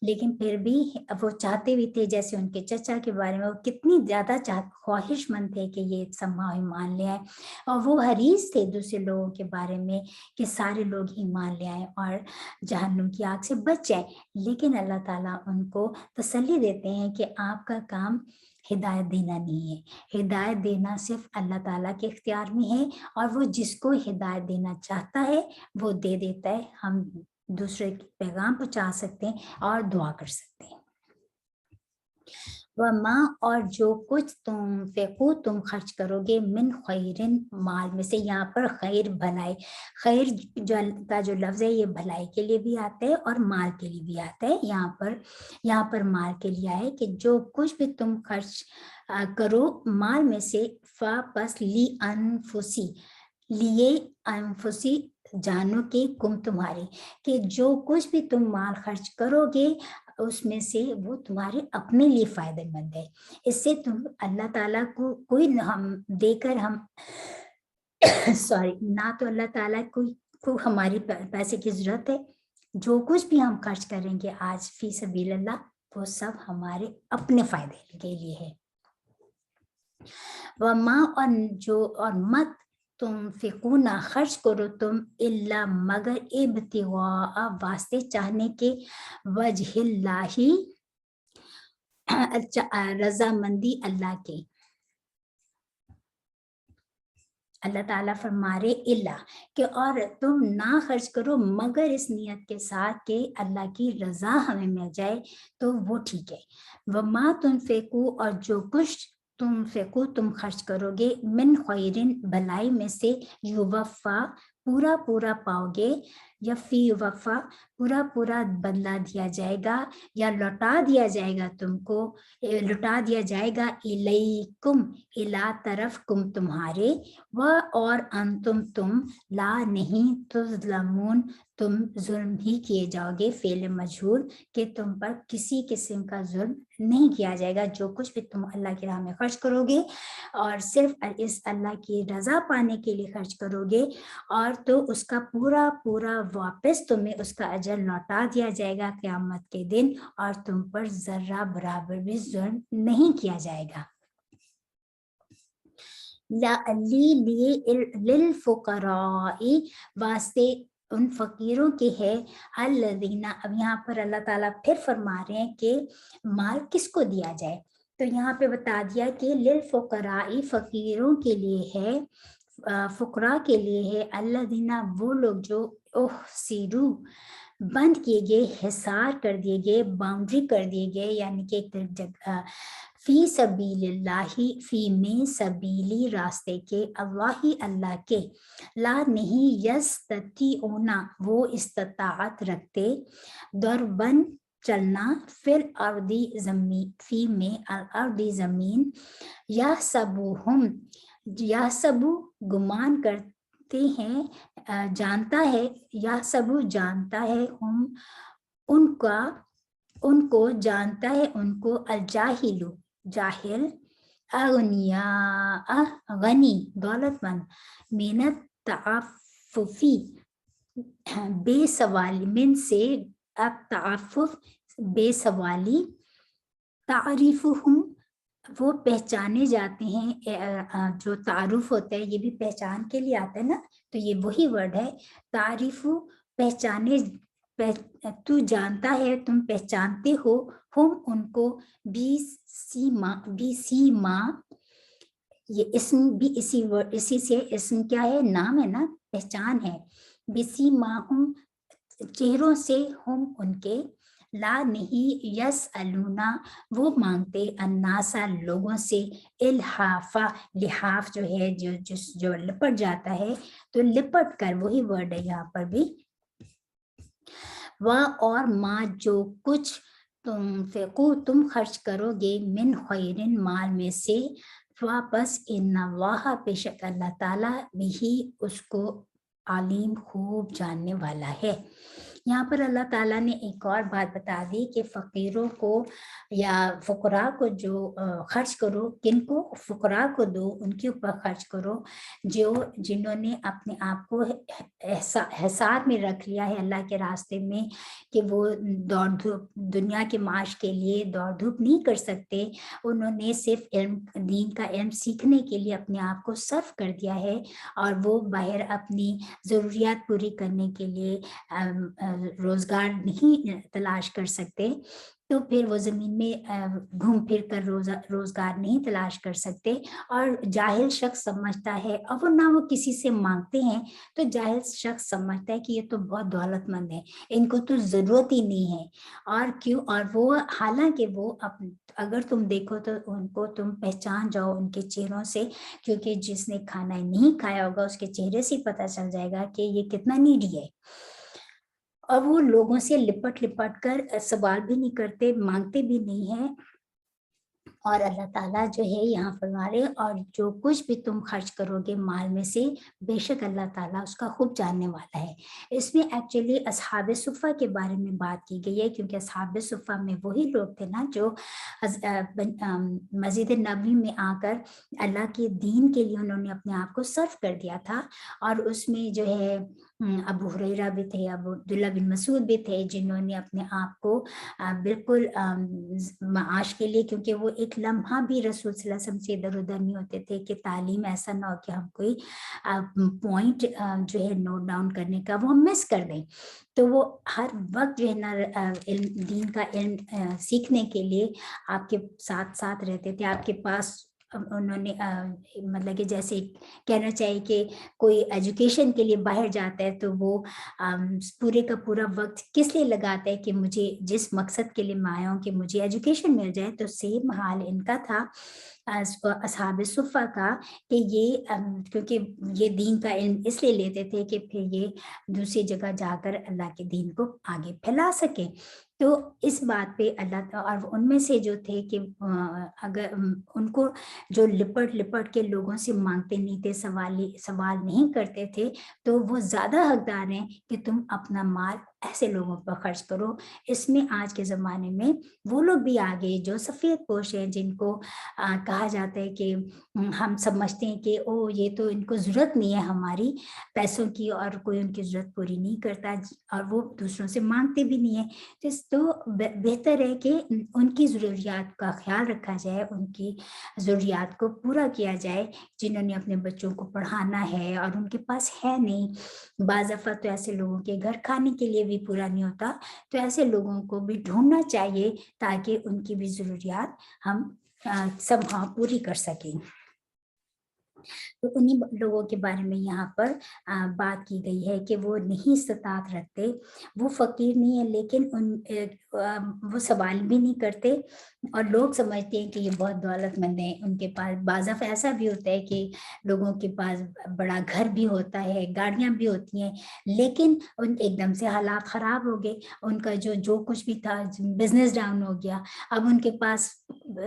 लेकिन फिर भी वो चाहते भी थे, जैसे उनके चचा के बारे में वो कितनी ज़्यादा ख्वाहिशमंद थे कि ये सम्मान ईमान ले आए, और वो हरीस थे दूसरे लोगों के बारे में कि सारे लोग ईमान ले आए और जहन्नुम की आग से बच जाए। लेकिन अल्लाह ताला उनको तसल्ली देते हैं कि आपका काम हिदायत देना नहीं है, हिदायत देना सिर्फ अल्लाह ताला के इख्तियार में है, और वो जिसको हिदायत देना चाहता है वो दे देता है। हम दूसरे के पैगाम पहुंचा सकते हैं और दुआ कर सकते हैं। वमा, और जो कुछ तुम फेकू तुम खर्च करोगे, मिन खैरिन, माल में से। यहाँ पर खैर भलाई, खैर का जो लफ्ज़ है ये भलाई के लिए भी आता है और माल के लिए भी आता है। यहाँ पर माल के लिए आए कि जो कुछ भी तुम खर्च करो माल में से, फस ली अनफुसी, लिए अनफुसी, जानो के कुम तुम्हारी, कि जो कुछ भी तुम माल खर्च करोगे उसमें से वो तुम्हारे अपने लिए फायदेमंद है। इससे तुम अल्लाह ताला को कोई हम देकर हम सॉरी ना तो अल्लाह ताला को हमारी पैसे की जरूरत है। जो कुछ भी हम खर्च करेंगे आज फी सबीलिल्लाह, वो सब हमारे अपने फायदे के लिए है। वमा, और मत तुम फिकूना, खर्च करो तुम, इल्ला, मगर, इब्तिगा, वास्ते चाहने के, वजहिल्लाही, रजामंदी अल्लाह के। अल्लाह ताला फरमा रहे इल्ला, कि और तुम ना खर्च करो मगर इस नियत के साथ कि अल्लाह की रजा हमें मिल जाए, तो वो ठीक है। वमा तुम फेकू, और जो कुछ तुम फेकू तुम खर्च करोगे, मिन खैरिन, भलाई में से, युवफ़ा, पूरा पूरा पाओगे, या फी वफ़ा, पूरा पूरा बदला दिया जाएगा या लौटा दिया जाएगा तुमको, लौटा दिया जाएगा, इलैकुम, इला, तरफ, कुम, तुम्हारे, व, और अंतुम, तुम, ला, नहीं, तुज़लमून, तुम जुल्म ही किए जाओगे, फेल मजहूर, कि तुम पर किसी किस्म का जुल्म नहीं किया जाएगा। जो कुछ भी तुम अल्लाह की राह में खर्च करोगे और सिर्फ इस अल्लाह की रजा पाने के लिए खर्च करोगे, और तो उसका पूरा पूरा वापस तुम्हें उसका अजर लौटा दिया जाएगा क़यामत के दिन, और तुम पर जर्रा बराबर भी जुल्म नहीं किया जाएगा। लिल फुकराई, वास्ते उन फकीरों के है, अल्लज़ीना, अब यहाँ पर अल्लाह ताला फिर फरमा रहे हैं कि माल किसको दिया जाए। तो यहाँ पे बता दिया कि लिल फुकराई, फकीरों के लिए है, फुकरा के लिए है, अल्लज़ीना, वो लोग जो सीरू, बंद किए गए, हिसार कर दिए गए, बाउंड्री कर दिए गए, यानी कि एक जगह फी सबीलिल्लाही, फी में सबीली, रास्ते के, अल्लाही, अल्लाह के, ला, नहीं, यस्ततीऊना, वो इस्तिताअत रखते, दरबन, चलना, फिर अर्दी, जमीन, फी में अर्दी, जमीन, या सबूहुम, या सबू, गुमान करते हैं, जानता है, या सबू, जानता है, हम, उनको जानता है, उनको, अलजाहिलु, जाहिल, अगनिया, गनी, दौलतमंद, मेहनत, ताफुफी, बेसवाली, मिन से, अब ताफुफ, बेसवाली, तारीफुहुम, वो पहचाने जाते हैं, जो तारुफ होता है ये भी पहचान के लिए आता है ना, तो ये वही वर्ड है, तारीफु, पहचाने, तू जानता है, तुम पहचानते हो, हम, उनको, बी सीमा, ये इसम भी इसी वर्ड, इसी से, इसम क्या है, नाम है ना, पहचान है, बिसीमा, हम, चेहरों से, हम, उनके, ला, नहीं, यस अलूना, वो मांगते, अन्नासा, लोगों से, इल्हाफा, लिहाफ जो है, जो लिपट जाता है, तो लिपट कर, वही वर्ड है यहाँ पर भी, اور ما جو کچھ تم خرچ کرو گے من خیرن مال میں سے، واپس ان اللہ بے شک اللہ تعالیٰ بھی اس کو عالم خوب جاننے والا ہے۔ یہاں پر اللہ تعالیٰ نے ایک اور بات بتا دی کہ فقیروں کو یا فقراء کو جو خرچ کرو، کن کو؟ فقراء کو دو، ان کے اوپر خرچ کرو جنہوں نے اپنے آپ کو حصار میں رکھ لیا ہے اللہ کے راستے میں، کہ وہ دوڑ دھوپ دنیا کے معاش کے لیے دوڑ دھوپ نہیں کر سکتے، انہوں نے صرف دین کا علم سیکھنے کے لیے اپنے آپ کو صرف کر دیا ہے، اور وہ باہر اپنی ضروریات پوری کرنے کے لیے روزگار نہیں تلاش کر سکتے، تو پھر وہ زمین میں گھوم پھر کر روزگار نہیں تلاش کر سکتے، اور جاہل شخص سمجھتا ہے، اور نہ وہ کسی سے مانگتے ہیں، تو جاہل شخص سمجھتا ہے کہ یہ تو بہت دولت مند ہے، ان کو تو ضرورت ہی نہیں ہے، اور کیوں؟ اور وہ حالانکہ وہ اگر تم دیکھو تو ان کو تم پہچان جاؤ ان کے چہروں سے، کیونکہ جس نے کھانا نہیں کھایا ہوگا اس کے چہرے سے پتہ چل جائے گا کہ یہ کتنا نیڈی ہے، اور وہ لوگوں سے لپٹ کر سوال بھی نہیں کرتے، مانگتے بھی نہیں ہیں۔ اور اللہ تعالیٰ جو ہے یہاں فرما رہے، اور جو کچھ بھی تم خرچ کرو گے مال میں سے، بے شک اللہ تعالیٰ اس کا خوب جاننے والا ہے۔ اس میں ایکچولی اصحاب صفہ کے بارے میں بات کی گئی ہے، کیونکہ اصحاب صفہ میں وہی لوگ تھے نا جو مسجد نبوی میں آ کر اللہ کے دین کے لیے انہوں نے اپنے آپ کو صرف کر دیا تھا، اور اس میں جو ہے ابو ہریرہ بھی تھے، ابو عبداللہ بن مسعود بھی تھے، جنہوں نے اپنے آپ کو بالکل معاش کے لیے، کیونکہ وہ ایک لمحہ بھی رسول صلی اللہ علیہ وسلم سے ادھر ادھر نہیں ہوتے تھے کہ تعلیم ایسا نہ ہو کہ ہم کوئی پوائنٹ جو ہے نوٹ ڈاؤن کرنے کا وہ ہم مس کر دیں، تو وہ ہر وقت جو ہے نا دین کا علم سیکھنے کے لیے آپ کے ساتھ ساتھ رہتے تھے، آپ کے پاس انہوں نے مطلب کہ جیسے کہنا چاہیے کہ کوئی ایجوکیشن کے لیے باہر جاتا ہے تو وہ پورے کا پورا وقت کس لیے لگاتا ہے کہ مجھے جس مقصد کے لیے میں آیا ہوں کہ مجھے ایجوکیشن مل جائے، تو سیم حال ان کا تھا اصحاب صفہ کا، کہ یہ کیونکہ یہ دین کا علم اس لیے لیتے تھے کہ پھر یہ دوسری جگہ جا کر اللہ کے دین کو آگے پھیلا سکیں، تو اس بات پہ اللہ اور ان میں سے جو تھے کہ اگر ان کو جو لپٹ کے لوگوں سے مانگتے نہیں تھے، سوال نہیں کرتے تھے، تو وہ زیادہ حقدار ہیں کہ تم اپنا مال ایسے لوگوں پر خرچ کرو۔ اس میں آج کے زمانے میں وہ لوگ بھی آگے جو سفید پوش ہیں، جن کو کہا جاتا ہے کہ ہم سمجھتے ہیں کہ او یہ تو ان کو ضرورت نہیں ہے ہماری پیسوں کی، اور کوئی ان کی ضرورت پوری نہیں کرتا، اور وہ دوسروں سے مانگتے بھی نہیں ہیں، تو بہتر ہے کہ ان کی ضروریات کا خیال رکھا جائے، ان کی ضروریات کو پورا کیا جائے، جنہوں نے اپنے بچوں کو پڑھانا ہے اور ان کے پاس ہے نہیں، بعض دفعہ تو ایسے لوگوں کے گھر کھانے کے لیے بھی پورا نہیں ہوتا، تو ایسے لوگوں کو بھی ڈھونڈنا چاہیے تاکہ ان کی بھی ضروریات ہم سب پوری کر سکیں۔ تو انہی لوگوں کے بارے میں یہاں پر بات کی گئی ہے کہ وہ نہیں استطاعت رکھتے، وہ فقیر نہیں ہے لیکن وہ سوال بھی نہیں کرتے، اور لوگ سمجھتے ہیں کہ یہ بہت دولت مند ہیں، ان کے پاس بعض دفعہ ایسا بھی ہوتا ہے کہ لوگوں کے پاس بڑا گھر بھی ہوتا ہے، گاڑیاں بھی ہوتی ہیں، لیکن ان ایک دم سے حالات خراب ہو گئے، ان کا جو کچھ بھی تھا بزنس ڈاؤن ہو گیا، اب ان کے پاس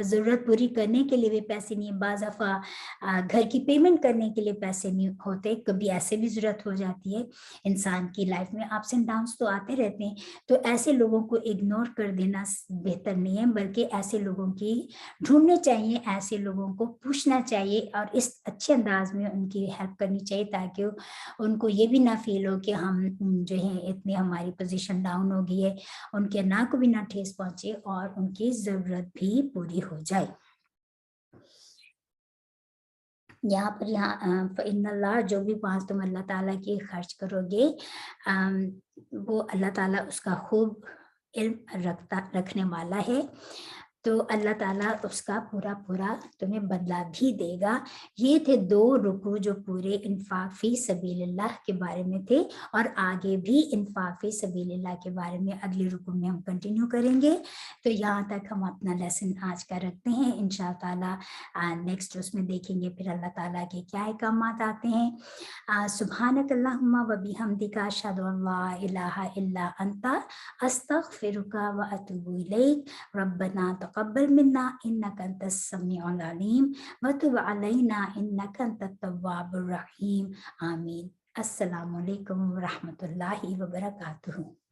ضرورت پوری کرنے کے لیے بھی پیسے نہیں ہیں، بعض دفعہ گھر کی پیمنٹ کرنے کے لیے پیسے نہیں ہوتے، کبھی ایسے بھی ضرورت ہو جاتی ہے، انسان کی لائف میں اپس اینڈ ڈاؤنس تو آتے رہتے ہیں، تو ایسے لوگوں کو اگنور کر دینا بہتر نہیں ہے، بلکہ ایسے لوگوں کی ڈھونڈنے چاہیے، ایسے لوگوں کو پوچھنا چاہیے، اور اس اچھے انداز میں ان کی ہیلپ کرنی چاہیے، تاکہ ان کو یہ بھی نہ فیل ہو کہ ہم جو ہے اتنی ہماری پوزیشن ڈاؤن ہو گئی ہے، ان کے نا کو بھی نہ ٹھیس پہنچے اور ان کی ضرورت بھی پوری ہو جائے۔ یہاں پر فإن اللہ، جو بھی پاس تم اللہ تعالیٰ کی خرچ کرو گے، وہ اللہ تعالیٰ اس کا خوب علم رکھنے والا ہے۔ تو اللہ تعالیٰ اس کا پورا پورا تمہیں بدلہ بھی دے گا۔ یہ تھے 2 رکوع جو پورے انفاق فی سبیل اللہ کے بارے میں تھے، اور آگے بھی انفاق فی سبیل اللہ کے بارے میں اگلی رکوع میں ہم کنٹینیو کریں گے۔ تو یہاں تک ہم اپنا لیسن آج کا رکھتے ہیں، انشاءاللہ تعالیٰ نیکسٹ اس میں دیکھیں گے پھر اللہ تعالیٰ کے کیا احکامات آتے ہیں۔ سبحانک اللہم و بحمدک اشہد ان لا الہ الا انت استغفرک و اتوب الیک ربنا تقبل منا انک انت السمیع العلیم وتب علینا انک انت التواب الرحیم، آمین۔ السلام علیکم ورحمۃ اللہ وبرکاتہ۔